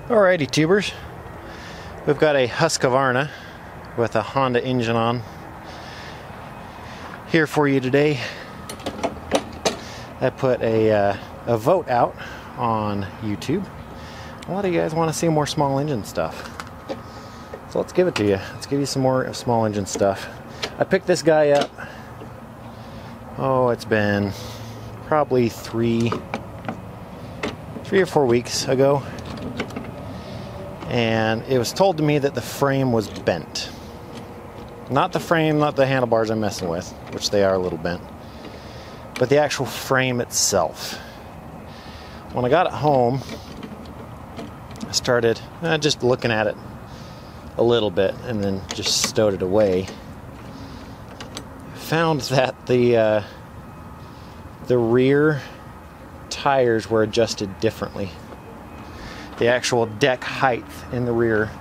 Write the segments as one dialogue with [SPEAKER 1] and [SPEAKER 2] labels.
[SPEAKER 1] Alrighty, tubers. We've got a Husqvarna with a Honda engine on here for you today. I put a vote out on YouTube. A lot of you guys want to see more small engine stuff. So let's give it to you. Let's give you some more small engine stuff. I picked this guy up. Oh, it's been probably three or 4 weeks ago. And it was told to me that the frame was bent. Not the frame, not the handlebars I'm messing with, which they are a little bent, but the actual frame itself. When I got it home, I started just looking at it a little bit and then just stowed it away. Found that the rear tires were adjusted differently. The actual deck height in the rear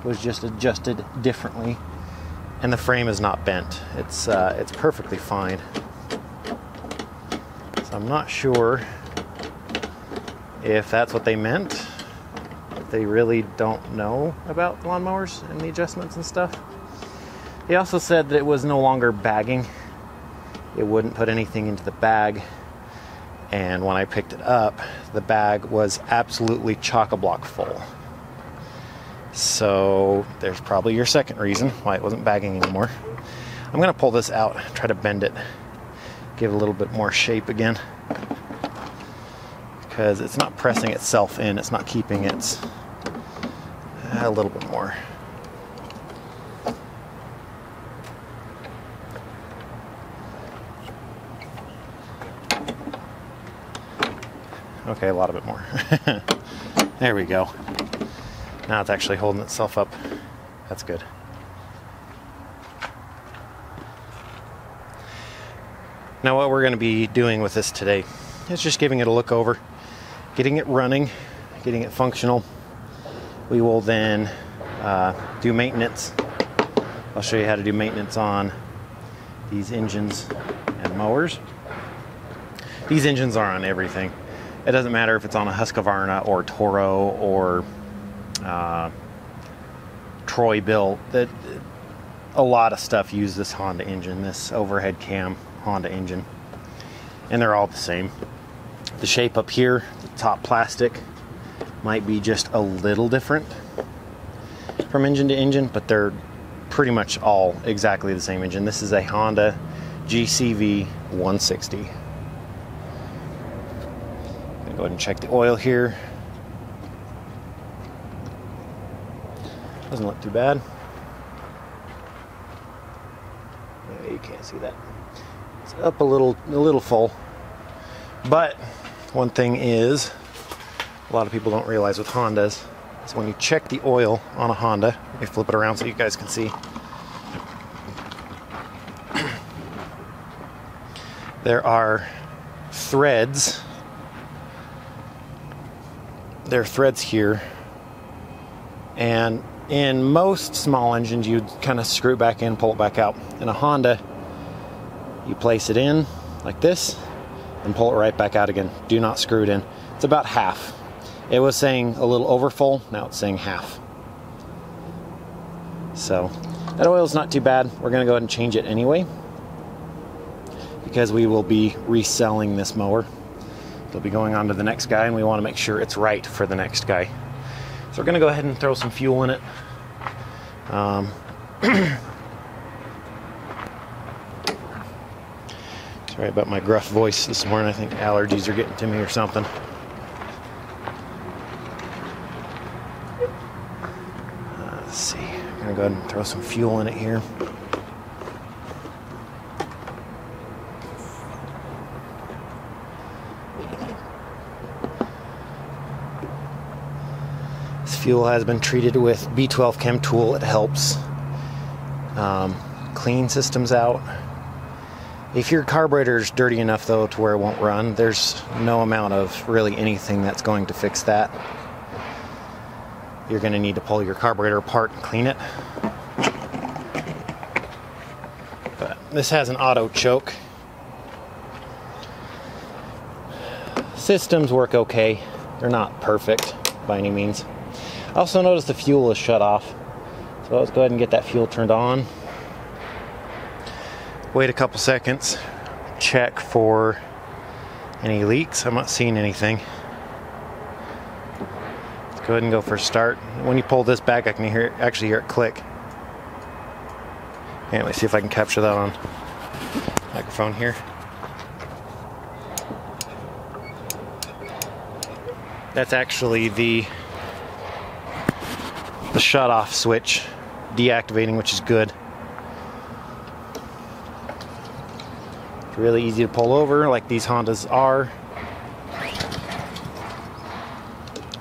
[SPEAKER 1] was just adjusted differently, and the frame is not bent. It's perfectly fine. So I'm not sure if that's what they meant. If they really don't know about lawnmowers and the adjustments and stuff. They also said that it was no longer bagging. It wouldn't put anything into the bag. And when I picked it up, the bag was absolutely chock-a-block full. So there's probably your second reason why it wasn't bagging anymore. I'm going to pull this out, try to bend it, give it a little bit more shape again. Because it's not pressing itself in, it's not keeping its a little bit more. Okay, a lot of it more. There we go. Now it's actually holding itself up. That's good. Now what we're going to be doing with this today is just giving it a look over, getting it running, getting it functional. We will then do maintenance. I'll show you how to do maintenance on these engines and mowers. These engines are on everything. It doesn't matter if it's on a Husqvarna or Toro or Troy built. A lot of stuff use this Honda engine, this overhead cam Honda engine, and they're all the same. The shape up here, the top plastic, might be just a little different from engine to engine, but they're pretty much all exactly the same engine. This is a Honda GCV 160. Go ahead and check the oil here. Doesn't look too bad. Yeah, you can't see that. It's up a little full. But one thing is, a lot of people don't realize with Hondas, is when you check the oil on a Honda, let me flip it around so you guys can see. There are threads. There are threads here, and in most small engines you'd kind of screw it back in, pull it back out. In a Honda, you place it in like this and pull it right back out again. Do not screw it in. It's about half. It was saying a little over full, now it's saying half. So that oil's not too bad. We're going to go ahead and change it anyway, because we will be reselling this mower. It'll be going on to the next guy, and we want to make sure it's right for the next guy. So we're going to go ahead and throw some fuel in it. Sorry about my gruff voice this morning. I think allergies are getting to me or something. Let's see. I'm going to go ahead and throw some fuel in it here. Fuel has been treated with B12 Chem Tool. It helps clean systems out. If your carburetor's dirty enough though to where it won't run, there's no amount of really anything that's going to fix that. You're going to need to pull your carburetor apart and clean it. But this has an auto choke. Systems work okay. They're not perfect by any means. I also noticed the fuel is shut off. So let's go ahead and get that fuel turned on. Wait a couple seconds. Check for any leaks. I'm not seeing anything. Let's go ahead and go for a start. When you pull this back, I can actually hear it click. Okay, let me see if I can capture that on microphone here. That's actually the shut-off switch deactivating, which is good. It's really easy to pull over, like these Hondas are.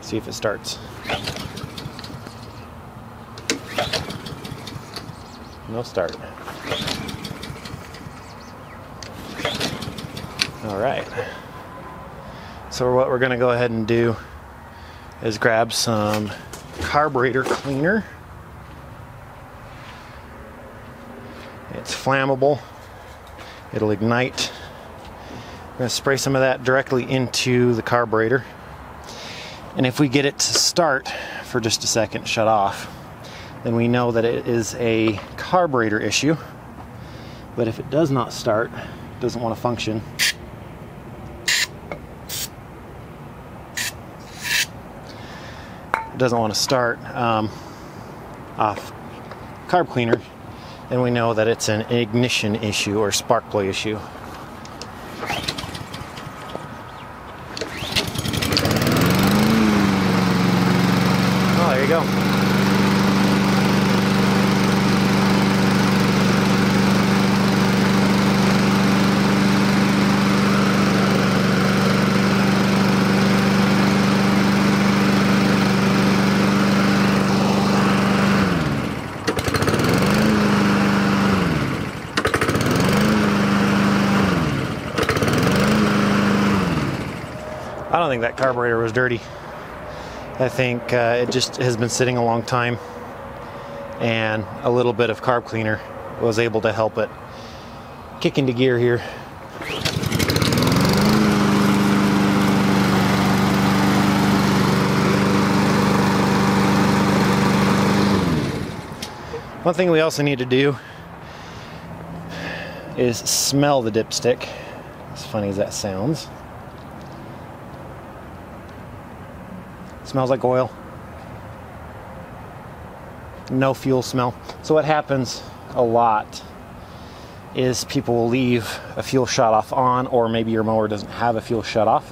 [SPEAKER 1] See if it starts. No start. All right. So what we're going to go ahead and do is grab some carburetor cleaner. It's flammable. It'll ignite. I'm going to spray some of that directly into the carburetor. And if we get it to start for just a second, shut off, then we know that it is a carburetor issue. But if it does not start, doesn't want to function, doesn't want to start off carb cleaner, then we know that it's an ignition issue or spark plug issue. Oh, there you go. I don't think that carburetor was dirty. I think it just has been sitting a long time, and a little bit of carb cleaner was able to help it kick into gear here. One thing we also need to do is smell the dipstick, as funny as that sounds. Smells like oil. No fuel smell. So what happens a lot is people will leave a fuel shut-off on, or maybe your mower doesn't have a fuel shut-off.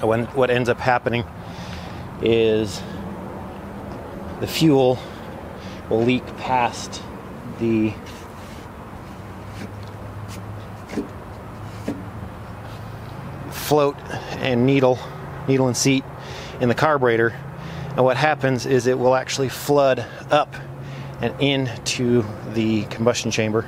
[SPEAKER 1] What ends up happening is the fuel will leak past the float and needle and seat in the carburetor, and what happens is it will actually flood up and into the combustion chamber,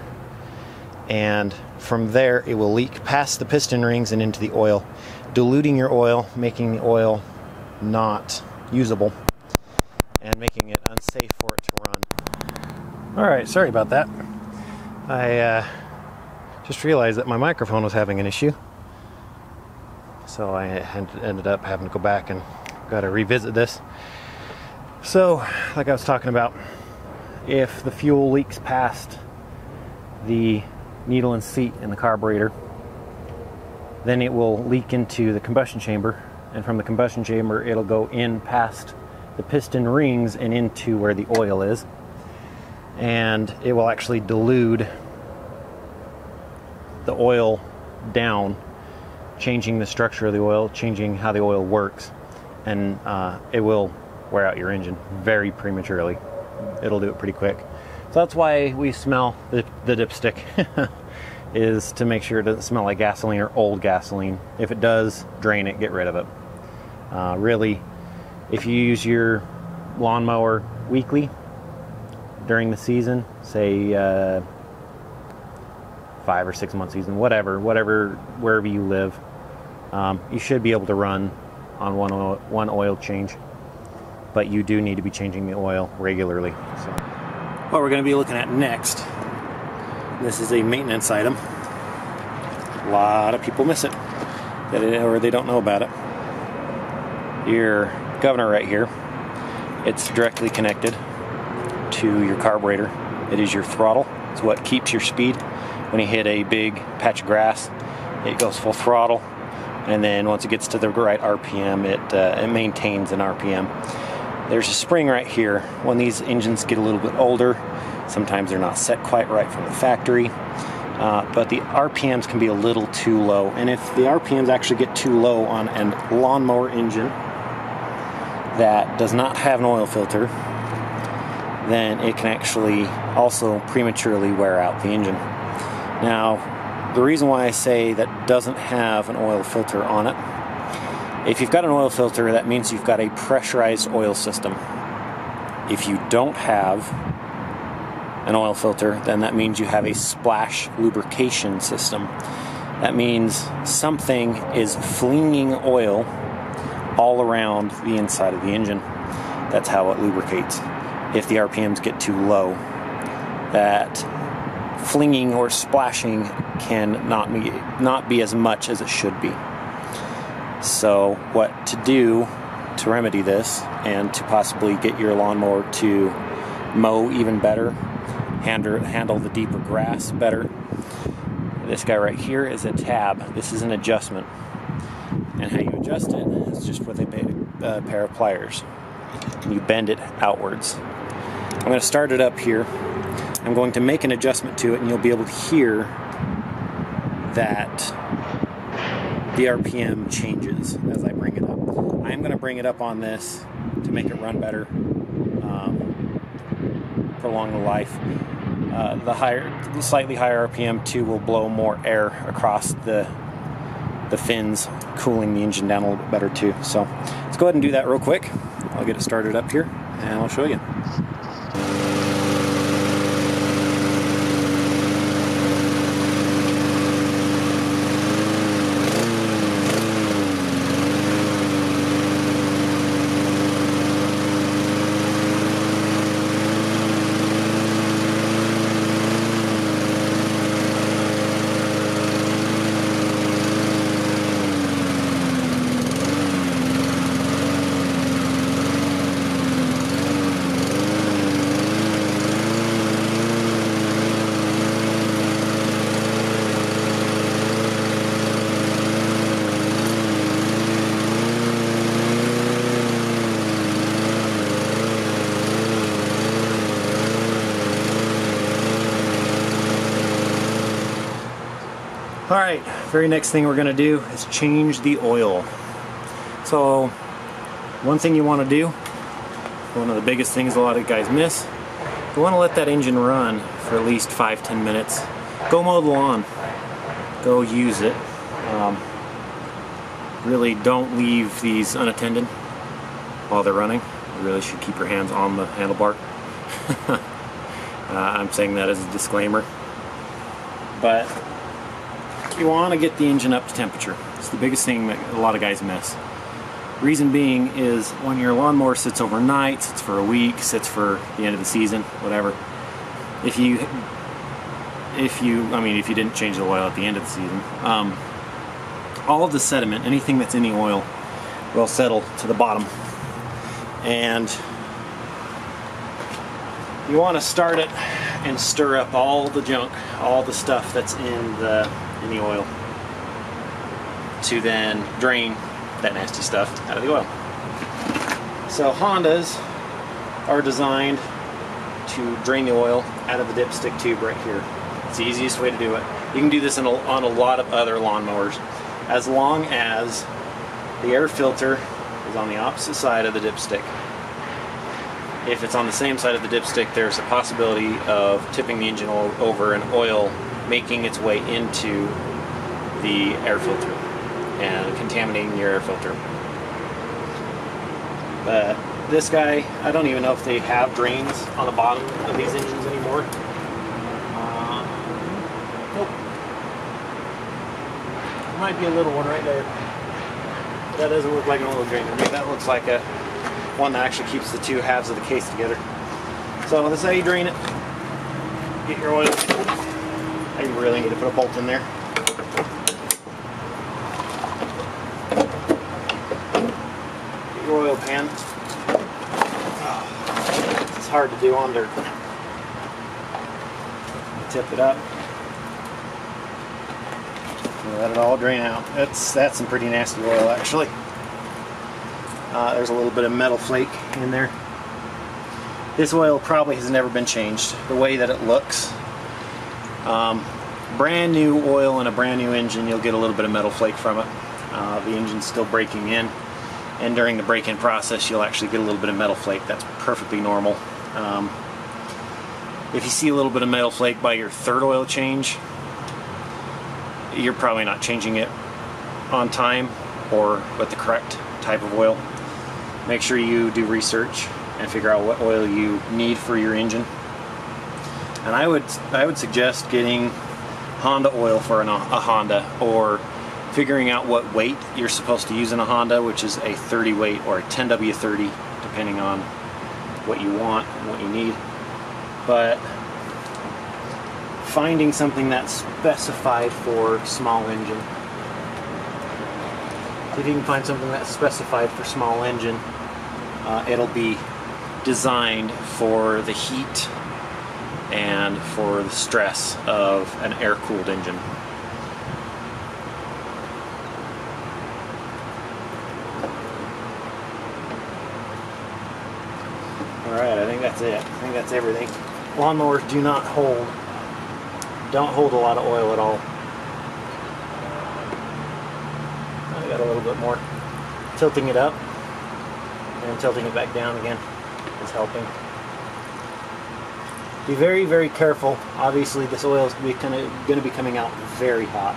[SPEAKER 1] and from there it will leak past the piston rings and into the oil, diluting your oil, making the oil not usable and making it unsafe for it to run. Alright, sorry about that. I just realized that my microphone was having an issue, so I ended up having to go back and got to revisit this. So, like I was talking about, if the fuel leaks past the needle and seat in the carburetor, then it will leak into the combustion chamber, and from the combustion chamber it'll go in past the piston rings and into where the oil is, and it will actually dilute the oil down, changing the structure of the oil, changing how the oil works, and it will wear out your engine very prematurely. It'll do it pretty quick. So that's why we smell the dipstick, is to make sure it doesn't smell like gasoline or old gasoline. If it does, drain it, get rid of it. Really, if you use your lawnmower weekly during the season, say 5 or 6 month season, wherever you live, you should be able to run on one oil change, but you do need to be changing the oil regularly. So, what we're going to be looking at next, this is a maintenance item. A lot of people miss it, or they don't know about it. Your governor right here It's directly connected to your carburetor. It is your throttle. It's what keeps your speed. When you hit a big patch of grass, it goes full throttle, and then once it gets to the right RPM, it maintains an RPM. There's a spring right here. When these engines get a little bit older, sometimes they're not set quite right from the factory, but the RPMs can be a little too low. And if the RPMs actually get too low on a lawnmower engine that does not have an oil filter, then it can actually also prematurely wear out the engine. Now, the reason why I say that doesn't have an oil filter on it, if you've got an oil filter, that means you've got a pressurized oil system. If you don't have an oil filter, then that means you have a splash lubrication system. That means something is flinging oil all around the inside of the engine. That's how it lubricates. If the RPMs get too low, that flinging or splashing can not be as much as it should be. So what to do to remedy this and to possibly get your lawnmower to mow even better, handle the deeper grass better, this guy right here is a tab. This is an adjustment, and how you adjust it is just with a pair of pliers. You bend it outwards. I'm going to start it up here. I'm going to make an adjustment to it, and you'll be able to hear that the RPM changes as I bring it up. I'm going to bring it up on this to make it run better, prolong the life. The slightly higher RPM too will blow more air across the fins, cooling the engine down a little bit better too. So let's go ahead and do that real quick. I'll get it started up here and I'll show you. Alright, very next thing we're going to do is change the oil. So, one thing you want to do, one of the biggest things a lot of guys miss, you want to let that engine run for at least 5-10 minutes. Go mow the lawn. Go use it. Really don't leave these unattended while they're running. You really should keep your hands on the handlebar. I'm saying that as a disclaimer. But you want to get the engine up to temperature. It's the biggest thing that a lot of guys miss. Reason being is when your lawnmower sits overnight, sits for a week, sits for the end of the season, whatever. If you didn't change the oil at the end of the season, all of the sediment, anything that's in the oil, will settle to the bottom. And you want to start it and stir up all the junk, all the stuff that's in the oil, to then drain that nasty stuff out of the oil. So Hondas are designed to drain the oil out of the dipstick tube right here. It's the easiest way to do it. You can do this on a lot of other lawnmowers, as long as the air filter is on the opposite side of the dipstick. If it's on the same side of the dipstick, there's a possibility of tipping the engine over and oil making its way into the air filter and contaminating your air filter. But this guy, I don't even know if they have drains on the bottom of these engines anymore. Nope. There might be a little one right there. That doesn't look like an oil drain to me. That looks like a one that actually keeps the two halves of the case together. So this is how you drain it. Get your oil. I really need to put a bolt in there. Get your oil pan. It's hard to do on dirt. Tip it up. Let it all drain out. That's some pretty nasty oil, actually. There's a little bit of metal flake in there. This oil probably has never been changed. The way that it looks, brand new oil in a brand new engine, you'll get a little bit of metal flake from it. The engine's still breaking in, and during the break-in process you'll actually get a little bit of metal flake. That's perfectly normal. If you see a little bit of metal flake by your third oil change, you're probably not changing it on time or with the correct type of oil. Make sure you do research and figure out what oil you need for your engine. And I would suggest getting Honda oil for a Honda, or figuring out what weight you're supposed to use in a Honda, which is a 30 weight or a 10W30, depending on what you want and what you need. But finding something that's specified for small engine. If you can find something that's specified for small engine, it'll be designed for the heat and for the stress of an air-cooled engine. Alright, I think that's it. I think that's everything. Lawnmowers don't hold a lot of oil at all. I got a little bit more. Tilting it up and tilting it back down again is helping. Be very, very careful. Obviously this oil is going to be coming out very hot.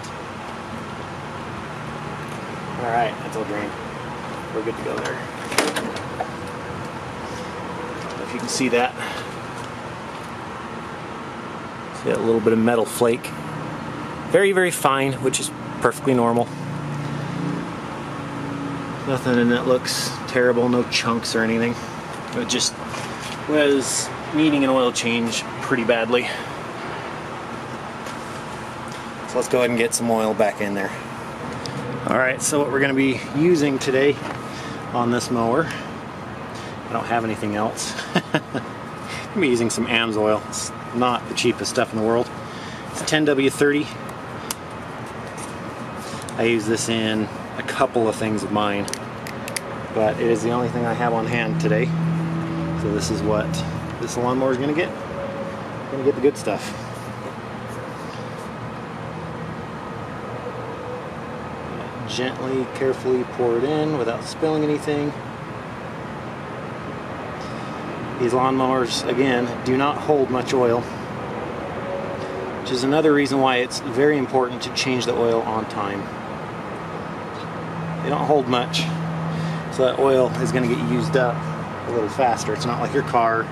[SPEAKER 1] Alright, that's all drained. We're good to go there. If you can see that. See that little bit of metal flake. Very, very fine, which is perfectly normal. Nothing in it looks terrible, no chunks or anything. It just was needing an oil change pretty badly. So let's go ahead and get some oil back in there. Alright, so what we're going to be using today on this mower, I don't have anything else. I'm going to be using some AMSOIL. It's not the cheapest stuff in the world. It's a 10W30. I use this in a couple of things of mine, but it is the only thing I have on hand today. So this is what this lawnmower is going to get. Going to get the good stuff. Gently, carefully pour it in without spilling anything. These lawnmowers, again, do not hold much oil, which is another reason why it's very important to change the oil on time. They don't hold much, so that oil is going to get used up a little faster. It's not like your car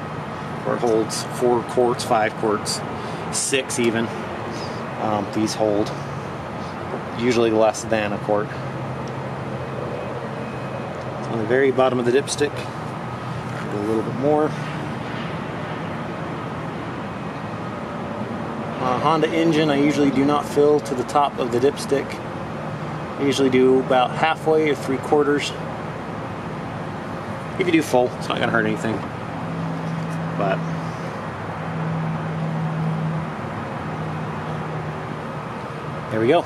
[SPEAKER 1] where it holds 4 quarts, 5 quarts, 6 even. These hold usually less than a quart. It's on the very bottom of the dipstick. A little bit more. On a Honda engine, I usually do not fill to the top of the dipstick. I usually do about halfway or 3/4. If you do full, it's not going to hurt anything. But there we go.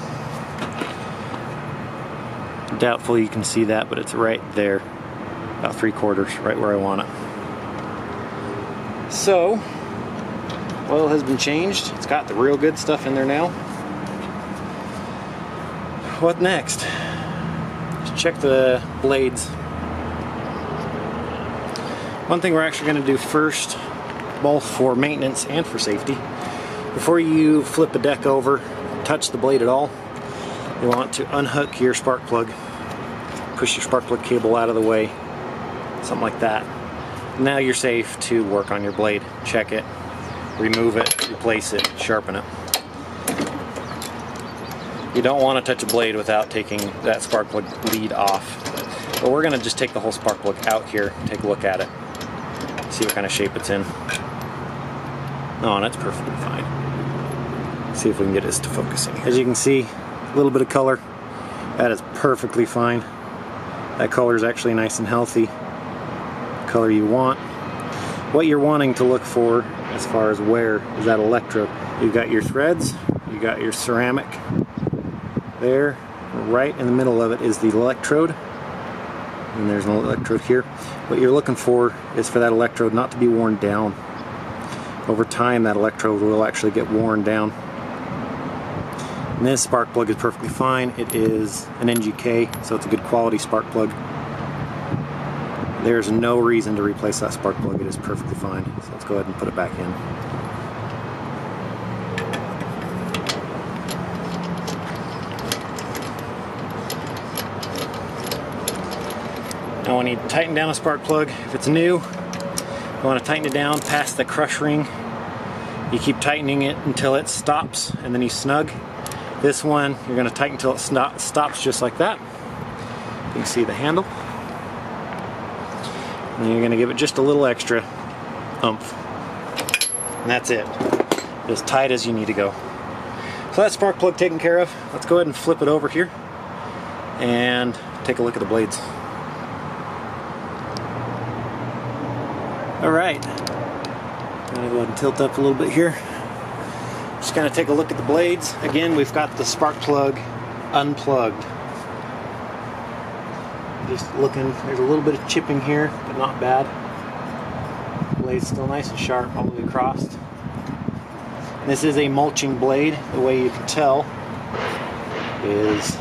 [SPEAKER 1] Doubtful you can see that, but it's right there. About 3/4, right where I want it. So, oil has been changed. It's got the real good stuff in there now. What next? Let's check the blades. One thing we're actually going to do first, both for maintenance and for safety, before you flip a deck over, touch the blade at all, you want to unhook your spark plug. Push your spark plug cable out of the way. Something like that. Now you're safe to work on your blade. Check it, remove it, replace it, sharpen it. You don't want to touch a blade without taking that spark plug lead off. But we're going to just take the whole spark plug out here, take a look at it, see what kind of shape it's in. Oh, that's perfectly fine. See if we can get this to focusing. As you can see, a little bit of color. That is perfectly fine. That color is actually nice and healthy. Color you want. what you're wanting to look for as far as wear is that electrode. You've got your threads, you got your ceramic there, right in the middle of it is the electrode, and there's an electrode here. What you're looking for is for that electrode not to be worn down. Over time that electrode will actually get worn down. And this spark plug is perfectly fine. It is an NGK, so it's a good quality spark plug. There's no reason to replace that spark plug. It is perfectly fine. So let's go ahead and put it back in. Now when you tighten down a spark plug, if it's new, you want to tighten it down past the crush ring. You keep tightening it until it stops, and then you snug. This one, you're going to tighten until it stops just like that. You can see the handle. And you're going to give it just a little extra oomph. And that's it. As tight as you need to go. So that spark plug taken care of. Let's go ahead and flip it over here and take a look at the blades. Alright. I'm going to go ahead and tilt up a little bit here. Just going to take a look at the blades. Again, we've got the spark plug unplugged. Just looking, there's a little bit of chipping here, but not bad. Blade's still nice and sharp all the way across. This is a mulching blade. The way you can tell is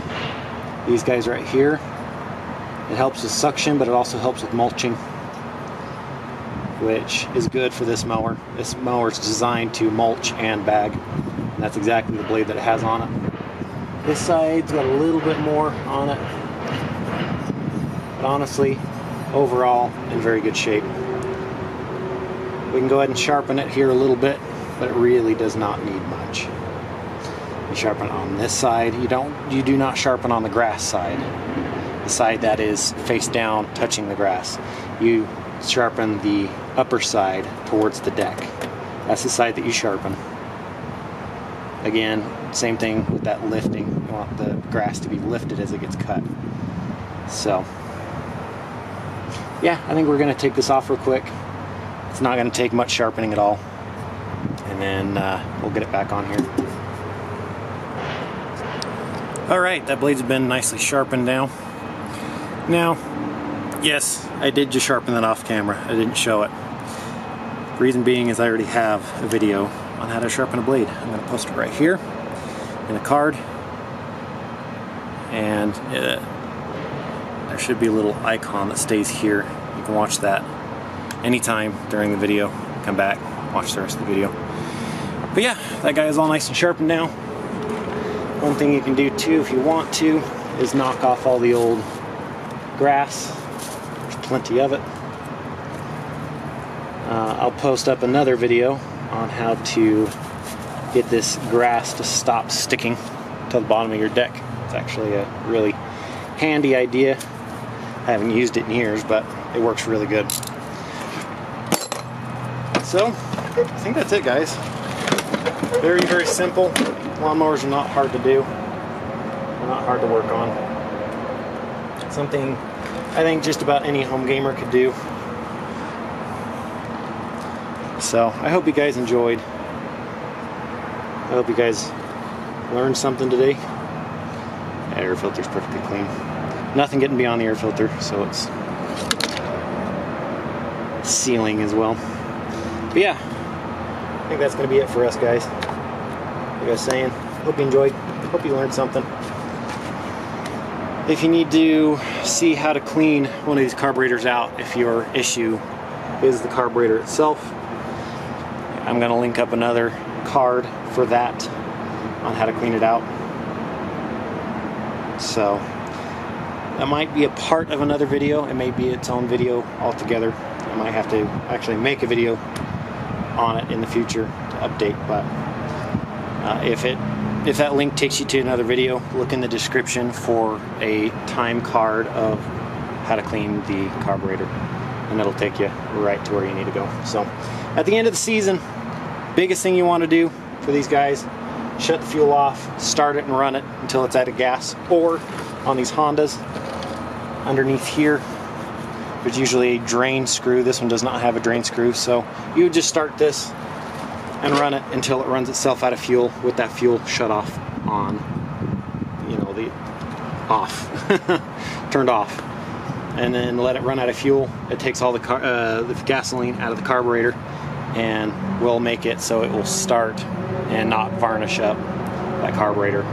[SPEAKER 1] these guys right here. It helps with suction, but it also helps with mulching, which is good for this mower. This mower is designed to mulch and bag, and that's exactly the blade that it has on it. This side's got a little bit more on it, but honestly, overall, in very good shape. We can go ahead and sharpen it here a little bit, but it really does not need much. You sharpen it on this side. You do not sharpen on the grass side, the side that is face down, touching the grass. You sharpen the upper side towards the deck. That's the side that you sharpen. Again, same thing with that lifting. You want the grass to be lifted as it gets cut. So, yeah, I think we're going to take this off real quick. It's not going to take much sharpening at all. And then we'll get it back on here. Alright, that blade's been nicely sharpened now. Now, yes, I did just sharpen that off camera. I didn't show it. Reason being is I already have a video on how to sharpen a blade. I'm going to post it right here in a card. And there should be a little icon that stays here. You can watch that anytime during the video. Come back, watch the rest of the video. But yeah, that guy is all nice and sharpened now. One thing you can do too if you want to is knock off all the old grass. There's plenty of it. I'll post up another video on how to get this grass to stop sticking to the bottom of your deck. It's actually a really handy idea. I haven't used it in years, but it works really good. So, I think that's it, guys. Very, very simple. Lawnmowers are not hard to do. They're not hard to work on. Something I think just about any home gamer could do. So, I hope you guys enjoyed. I hope you guys learned something today. That air filter's perfectly clean. Nothing getting beyond the air filter, so it's sealing as well. But yeah, I think that's going to be it for us, guys. Like I was saying, hope you enjoyed. Hope you learned something. If you need to see how to clean one of these carburetors out, if your issue is the carburetor itself, I'm going to link up another card for that on how to clean it out. So that might be a part of another video. It may be its own video altogether. I might have to actually make a video on it in the future to update, but if that link takes you to another video, look in the description for a time card of how to clean the carburetor, and it'll take you right to where you need to go. So at the end of the season, biggest thing you want to do for these guys, shut the fuel off, start it and run it until it's out of gas, or on these Hondas underneath here, There's usually a drain screw. This one does not have a drain screw, so you would just start this and run it until it runs itself out of fuel with that fuel shut off on, you know, the off, turned off, and then let it run out of fuel. It takes all the gasoline out of the carburetor and will make it so it will start and not varnish up that carburetor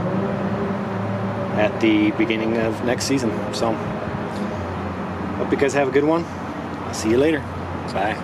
[SPEAKER 1] at the beginning of next season. So hope you guys have a good one. I'll see you later. Bye.